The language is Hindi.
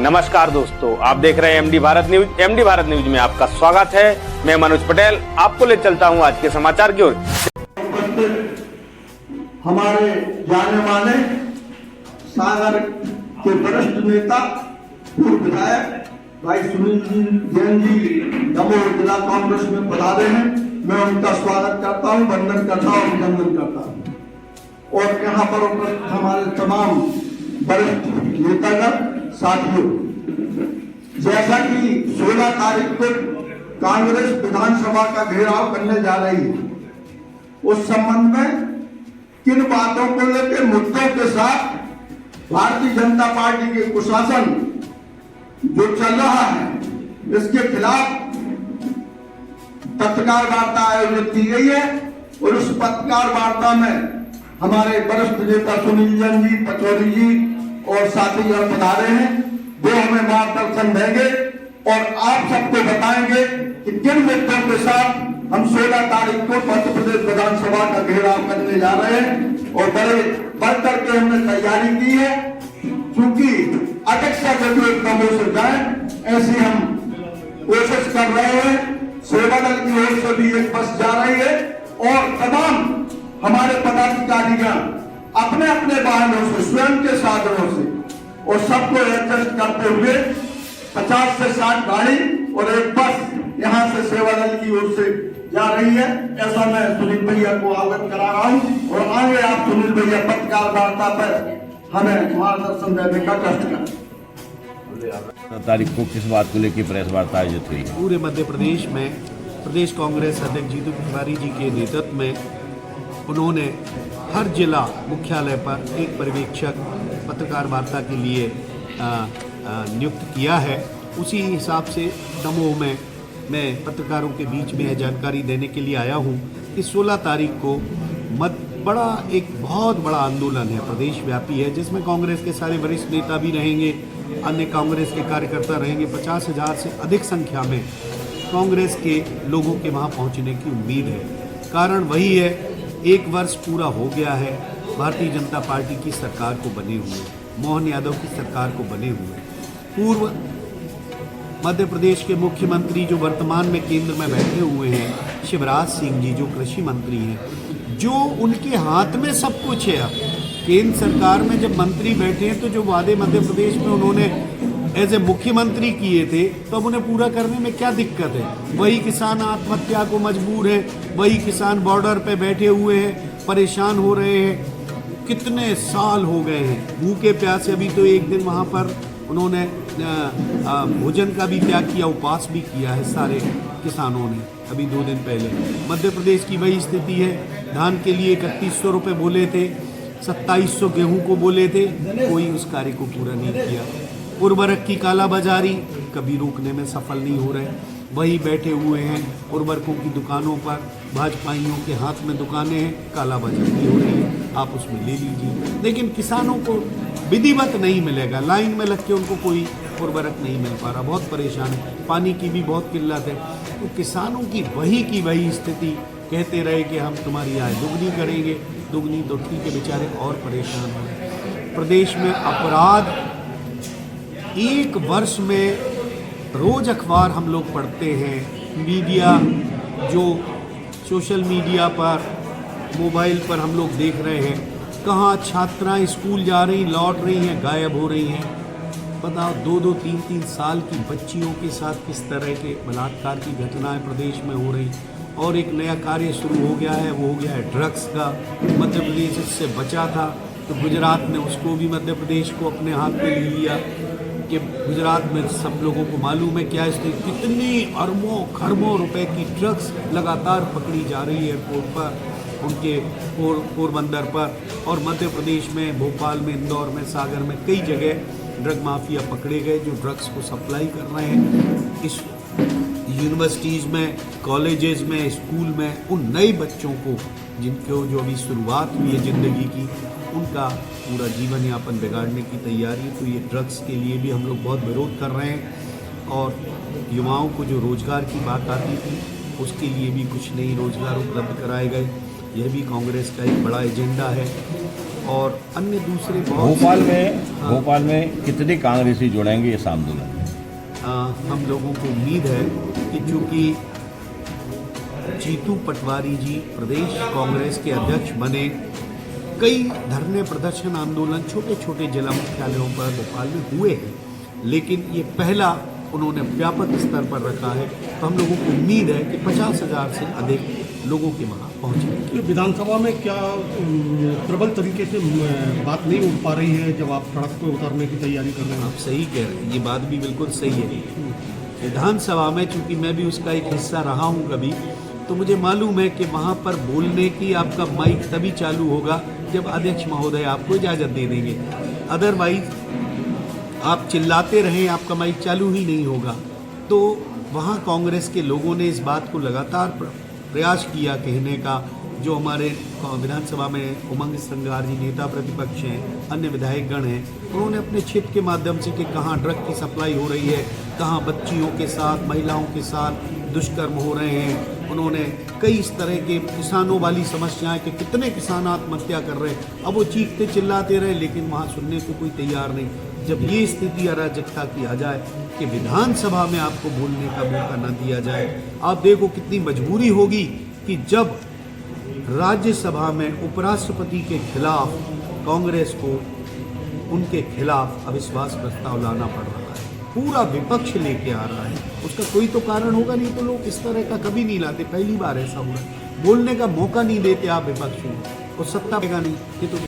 नमस्कार दोस्तों, आप देख रहे हैं MD Bharat news. MD Bharat news में आपका स्वागत है। मैं मनोज पटेल आपको ले चलता हूं आज के समाचार की ओर। हमारे जाने माने सागर के वरिष्ठ नेता पूर्व विधायक भाई सुनील जैन जी दमोह जिला कांग्रेस में पधारे हैं। मैं उनका स्वागत करता हूं, वंदन करता हूं, अभिनंदन करता हूं। और यहाँ पर उपस्थित हमारे तमाम वरिष्ठ नेतागण साथियों, जैसा कि 16 तारीख को कांग्रेस विधानसभा का घेराव करने जा रही है, उस संबंध में किन बातों को लेकर मुद्दों के साथ भारतीय जनता पार्टी के कुशासन जो चल रहा है, इसके खिलाफ पत्रकार वार्ता आयोजित की गई है। और उस पत्रकार वार्ता में हमारे वरिष्ठ नेता सुनील जैन जी, पचौरी जी और साथीगण पधारे हैं। वो हमें मार्गदर्शन देंगे और आप सबको बताएंगे कि किन मुद्दों के साथ हम 16 तारीख को मध्य प्रदेश विधानसभा का घेराव करने जा रहे हैं। और बड़े बढ़ करके हमने तैयारी की है, क्योंकि अधिक से अधिक दमोह से जाए ऐसी हम कोशिश कर रहे हैं। सेवा दल की ओर से भी एक बस जा रही है और तमाम हमारे पदाधिकारीगण अपने अपने वाहनों से, स्वयं के साधनों से और सबको एडजस्ट करते हुए 50 से 60 गाड़ी और एक बस यहाँ से सेवा दल की ओर से जा रही है। ऐसा मैं सुनील भैया को अवगत करा रहा हूँ। और आगे आप सुनील भैया पत्रकार वार्ता पर हमें मार्गदर्शन देने का कष्ट करें। तारीख को किस बात को लेकर प्रेस वार्ता आयोजित हुई? पूरे मध्य प्रदेश में प्रदेश कांग्रेस अध्यक्ष जीतू पटवारी जी के नेतृत्व में उन्होंने हर जिला मुख्यालय पर एक पर्यवेक्षक पत्रकार वार्ता के लिए नियुक्त किया है। उसी हिसाब से दमोह में मैं पत्रकारों के बीच में यह जानकारी देने के लिए आया हूं कि 16 तारीख को एक बहुत बड़ा आंदोलन है, प्रदेश व्यापी है, जिसमें कांग्रेस के सारे वरिष्ठ नेता भी रहेंगे, अन्य कांग्रेस के कार्यकर्ता रहेंगे। 50,000 से अधिक संख्या में कांग्रेस के लोगों के वहाँ पहुँचने की उम्मीद है। कारण वही है, 1 वर्ष पूरा हो गया है भारतीय जनता पार्टी की सरकार को बने हुए, मोहन यादव की सरकार को बने हुए। पूर्व मध्य प्रदेश के मुख्यमंत्री जो वर्तमान में केंद्र में बैठे हुए हैं, शिवराज सिंह जी, जो कृषि मंत्री हैं, जो उनके हाथ में सब कुछ है। अब केंद्र सरकार में जब मंत्री बैठे हैं तो जो वादे मध्य प्रदेश में उन्होंने एज ए मुख्यमंत्री किए थे, तो अब उन्हें पूरा करने में क्या दिक्कत है? वही किसान आत्महत्या को मजबूर है, वही किसान बॉर्डर पे बैठे हुए हैं, परेशान हो रहे हैं। कितने साल हो गए हैं भूखे प्यासे। अभी तो एक दिन वहाँ पर उन्होंने भोजन का भी त्याग किया, उपवास भी किया है सारे किसानों ने। अभी 2 दिन पहले मध्य प्रदेश की वही स्थिति है। धान के लिए 3100 रुपये बोले थे, 2700 गेहूँ को बोले थे, कोई उस कार्य को पूरा नहीं किया। उर्वरक की कालाबाजारी कभी रोकने में सफल नहीं हो रहे, वही बैठे हुए हैं उर्वरकों की दुकानों पर। भाजपाइयों के हाथ में दुकानें हैं, कालाबाजारी हो रही है, आप उसमें ले लीजिए। लेकिन किसानों को विधिवत नहीं मिलेगा, लाइन में लग के उनको कोई उर्वरक नहीं मिल पा रहा, बहुत परेशान है। पानी की भी बहुत किल्लत है। तो किसानों की वही स्थिति, कहते रहे कि हम तुम्हारी आय दुगनी करेंगे, दुगनी तो ठीक है, बेचारे और परेशान हैं। प्रदेश में अपराध 1 वर्ष में रोज अखबार हम लोग पढ़ते हैं, मीडिया जो सोशल मीडिया पर, मोबाइल पर हम लोग देख रहे हैं, कहाँ छात्राएं स्कूल जा रही, लौट रही हैं, गायब हो रही हैं। बताओ, 2-2, 3-3 साल की बच्चियों के साथ किस तरह के बलात्कार की घटनाएं प्रदेश में हो रही। और एक नया कार्य शुरू हो गया है, वो हो गया है ड्रग्स का। मध्य प्रदेश इससे बचा था तो गुजरात ने उसको भी मध्य प्रदेश को अपने हाथ में ले लिया। कि गुजरात में सब लोगों को मालूम है क्या स्थिति, कितनी अरबों खरबों रुपए की ड्रग्स लगातार पकड़ी जा रही है एयरपोर्ट पर, उनके पोरबंदर पर। और मध्य प्रदेश में भोपाल में, इंदौर में, सागर में कई जगह ड्रग माफिया पकड़े गए जो ड्रग्स को सप्लाई कर रहे हैं। इस यूनिवर्सिटीज़ में, कॉलेजेस में, स्कूल में उन नए बच्चों को जिनको जो अभी शुरुआत हुई है ज़िंदगी की, उनका पूरा जीवन यापन बिगाड़ने की तैयारी। तो ये ड्रग्स के लिए भी हम लोग बहुत विरोध कर रहे हैं। और युवाओं को जो रोज़गार की बात आती थी, उसके लिए भी कुछ नई रोज़गार उपलब्ध कराए गए, यह भी कांग्रेस का एक बड़ा एजेंडा है। और अन्य दूसरे बहुत हाँ। भोपाल में कितने कांग्रेसी जुड़ेंगे इस आंदोलन में? हम लोगों को उम्मीद है कि चूंकि जीतू पटवारी जी प्रदेश कांग्रेस के अध्यक्ष बने, कई धरने प्रदर्शन आंदोलन छोटे छोटे जिला मुख्यालयों पर भोपाल में हुए हैं, लेकिन ये पहला उन्होंने व्यापक स्तर पर रखा है। तो हम लोगों को उम्मीद है कि 50,000 से अधिक लोगों के वहाँ पहुँचेंगे। विधानसभा में क्या प्रबल तरीके से बात नहीं उठ पा रही है जब आप सड़क पर उतरने की तैयारी कर रहे हैं? आप सही कह रहे हैं, ये बात भी बिल्कुल सही है। विधानसभा में चूंकि मैं भी उसका एक हिस्सा रहा हूँ कभी, तो मुझे मालूम है कि वहाँ पर बोलने की आपका माइक तभी चालू होगा जब अध्यक्ष महोदय आपको इजाज़त दे देंगे। अदरवाइज आप चिल्लाते रहें, आपका माइक चालू ही नहीं होगा। तो वहाँ कांग्रेस के लोगों ने इस बात को लगातार प्रयास किया कहने का। जो हमारे विधानसभा में उमंग संगार जी नेता प्रतिपक्ष हैं, अन्य विधायकगण हैं, उन्होंने अपने क्षेत्र के माध्यम से कि कहाँ ड्रग की सप्लाई हो रही है, कहाँ बच्चियों के साथ महिलाओं के साथ दुष्कर्म हो रहे हैं। उन्होंने कई इस तरह के किसानों वाली समस्याएं कि कितने किसान आत्महत्या कर रहे हैं। अब वो चीखते चिल्लाते रहे, लेकिन वहाँ सुनने को कोई तैयार नहीं। जब ये स्थिति अराजकता की आ जाए कि विधानसभा में आपको बोलने का मौका न दिया जाए, आप देखो कितनी मजबूरी होगी कि जब राज्यसभा में उपराष्ट्रपति के खिलाफ कांग्रेस को उनके खिलाफ अविश्वास प्रस्ताव लाना पड़ रहा है, पूरा विपक्ष लेके आ रहा है। उसका कोई तो कारण होगा, नहीं तो लोग इस तरह का कभी नहीं लाते। पहली बार ऐसा हुआ, बोलने का मौका नहीं देते आप विपक्ष को, और सत्ता देगा नहीं। ये तो